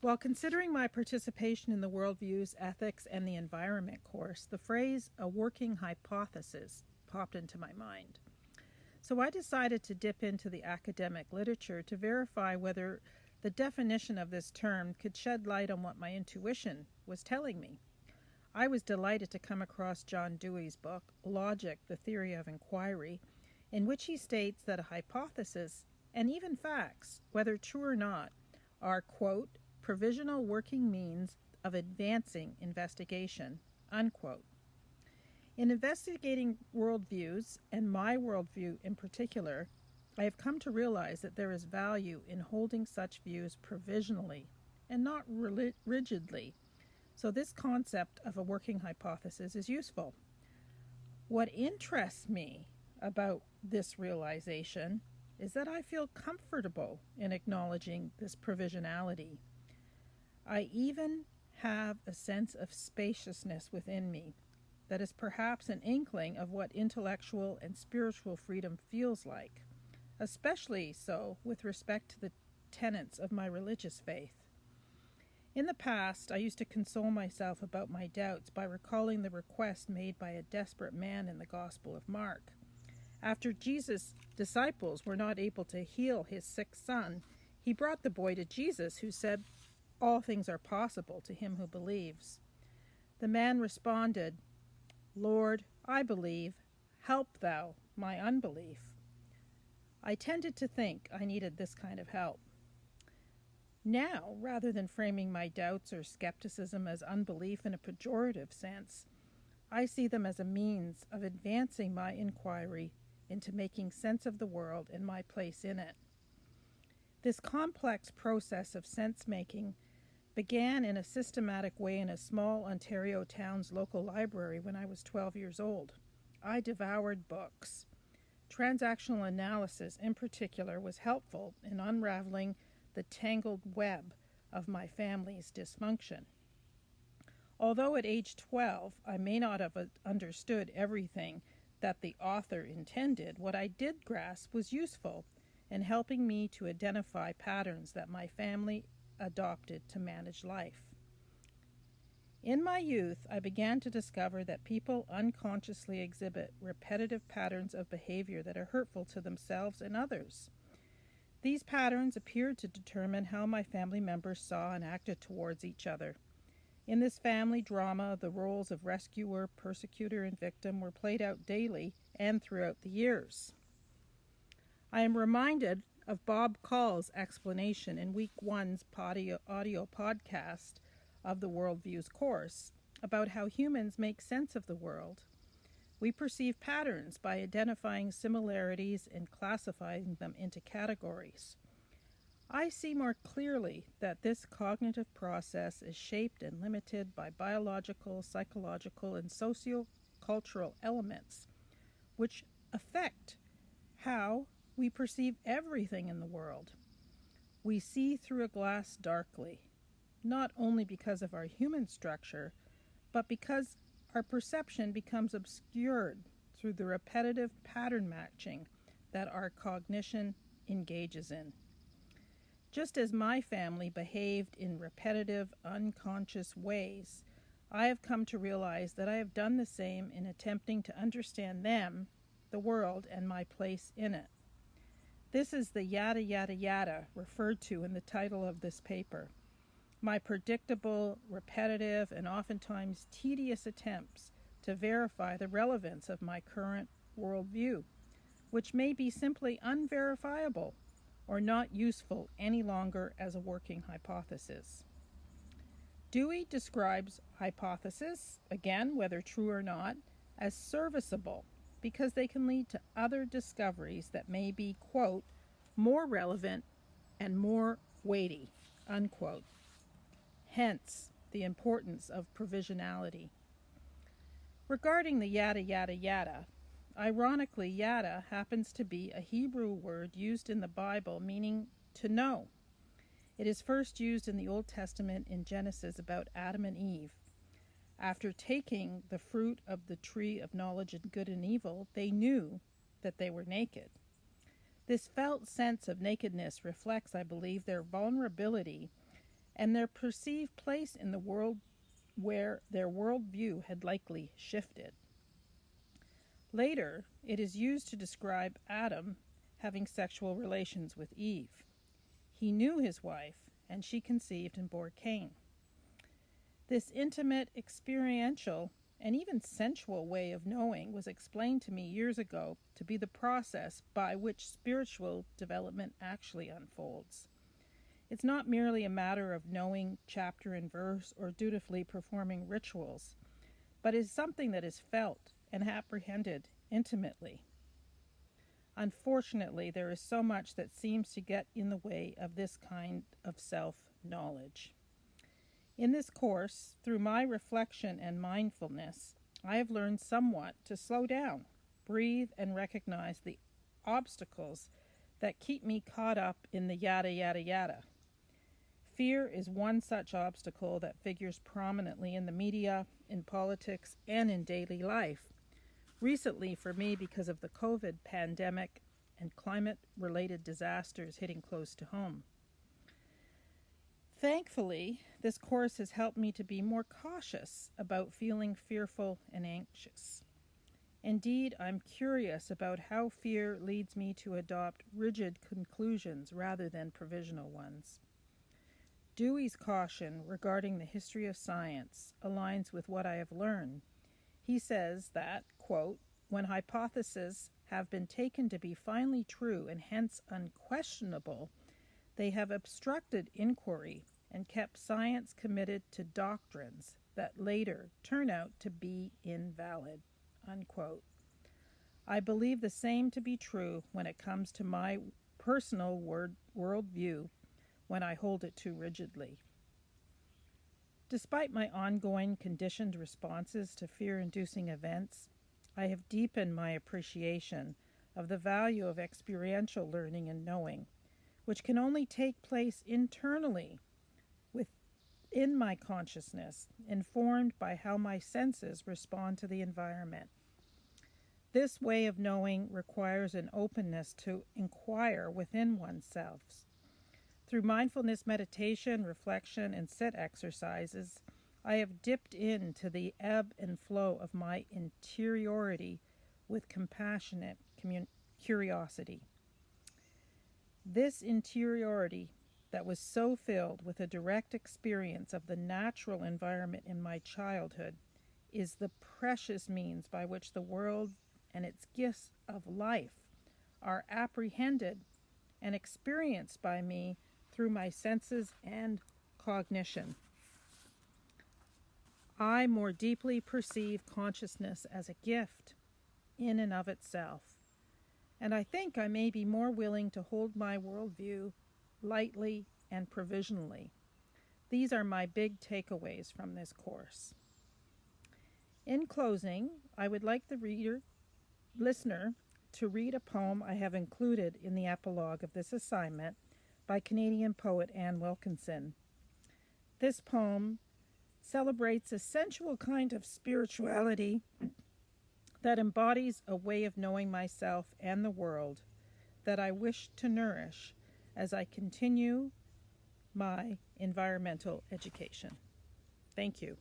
While considering my participation in the Worldviews, Ethics, and the Environment course, the phrase a working hypothesis popped into my mind. So I decided to dip into the academic literature to verify whether the definition of this term could shed light on what my intuition was telling me. I was delighted to come across John Dewey's book, Logic, the Theory of Inquiry, in which he states that a hypothesis, and even facts, whether true or not, are, quote, provisional working means of advancing investigation, unquote. In investigating worldviews, and my worldview in particular, I have come to realize that there is value in holding such views provisionally and not rigidly. So this concept of a working hypothesis is useful. What interests me about this realization is that I feel comfortable in acknowledging this provisionality. I even have a sense of spaciousness within me that is perhaps an inkling of what intellectual and spiritual freedom feels like, especially so with respect to the tenets of my religious faith. In the past, I used to console myself about my doubts by recalling the request made by a desperate man in the Gospel of Mark. After Jesus' disciples were not able to heal his sick son, he brought the boy to Jesus, who said, "All things are possible to him who believes." The man responded, "Lord, I believe. Help thou my unbelief." I tended to think I needed this kind of help. Now, rather than framing my doubts or skepticism as unbelief in a pejorative sense, I see them as a means of advancing my inquiry into making sense of the world and my place in it. This complex process of sense-making began in a systematic way in a small Ontario town's local library when I was 12 years old. I devoured books. Transactional analysis, in particular, was helpful in unraveling the tangled web of my family's dysfunction. Although at age 12 I may not have understood everything that the author intended, what I did grasp was useful in helping me to identify patterns that my family adopted to manage life. In my youth, I began to discover that people unconsciously exhibit repetitive patterns of behavior that are hurtful to themselves and others. These patterns appeared to determine how my family members saw and acted towards each other. In this family drama, the roles of rescuer, persecutor, and victim were played out daily and throughout the years. I am reminded of Bob Call's explanation in Week 1's audio podcast of the Worldviews course about how humans make sense of the world. We perceive patterns by identifying similarities and classifying them into categories. I see more clearly that this cognitive process is shaped and limited by biological, psychological, and socio-cultural elements, which affect how we perceive everything in the world. We see through a glass darkly, not only because of our human structure, but because our perception becomes obscured through the repetitive pattern matching that our cognition engages in. Just as my family behaved in repetitive, unconscious ways, I have come to realize that I have done the same in attempting to understand them, the world, and my place in it. This is the yada yada yada referred to in the title of this paper. My predictable, repetitive, and oftentimes tedious attempts to verify the relevance of my current worldview, which may be simply unverifiable or not useful any longer as a working hypothesis. Dewey describes hypotheses, again, whether true or not, as serviceable because they can lead to other discoveries that may be, quote, more relevant and more weighty, unquote. Hence, the importance of provisionality. Regarding the yada yada yada, ironically, yada happens to be a Hebrew word used in the Bible meaning to know. It is first used in the Old Testament in Genesis about Adam and Eve. After taking the fruit of the tree of knowledge of good and evil, they knew that they were naked. This felt sense of nakedness reflects, I believe, their vulnerability and their perceived place in the world where their worldview had likely shifted. Later, it is used to describe Adam having sexual relations with Eve. He knew his wife, and she conceived and bore Cain. This intimate, experiential, and even sensual way of knowing was explained to me years ago to be the process by which spiritual development actually unfolds. It's not merely a matter of knowing chapter and verse or dutifully performing rituals, but is something that is felt and apprehended intimately. Unfortunately, there is so much that seems to get in the way of this kind of self-knowledge. In this course, through my reflection and mindfulness, I have learned somewhat to slow down, breathe, and recognize the obstacles that keep me caught up in the yada yada yada. Fear is one such obstacle that figures prominently in the media, in politics, and in daily life. Recently, for me, because of the COVID pandemic and climate-related disasters hitting close to home. Thankfully, this course has helped me to be more cautious about feeling fearful and anxious. Indeed, I'm curious about how fear leads me to adopt rigid conclusions rather than provisional ones. Dewey's caution regarding the history of science aligns with what I have learned. He says that, quote, when hypotheses have been taken to be finally true and hence unquestionable, they have obstructed inquiry and kept science committed to doctrines that later turn out to be invalid, unquote. I believe the same to be true when it comes to my personal worldview when I hold it too rigidly. Despite my ongoing conditioned responses to fear-inducing events, I have deepened my appreciation of the value of experiential learning and knowing, which can only take place internally within my consciousness, informed by how my senses respond to the environment. This way of knowing requires an openness to inquire within oneself. Through mindfulness meditation, reflection, and sit exercises, I have dipped into the ebb and flow of my interiority with compassionate curiosity. This interiority that was so filled with a direct experience of the natural environment in my childhood is the precious means by which the world and its gifts of life are apprehended and experienced by me through my senses and cognition. I more deeply perceive consciousness as a gift in and of itself, and I think I may be more willing to hold my worldview lightly and provisionally. These are my big takeaways from this course. In closing, I would like the listener to read a poem I have included in the epilogue of this assignment by Canadian poet Anne Wilkinson. This poem celebrates a sensual kind of spirituality that embodies a way of knowing myself and the world that I wish to nourish as I continue my environmental education. Thank you.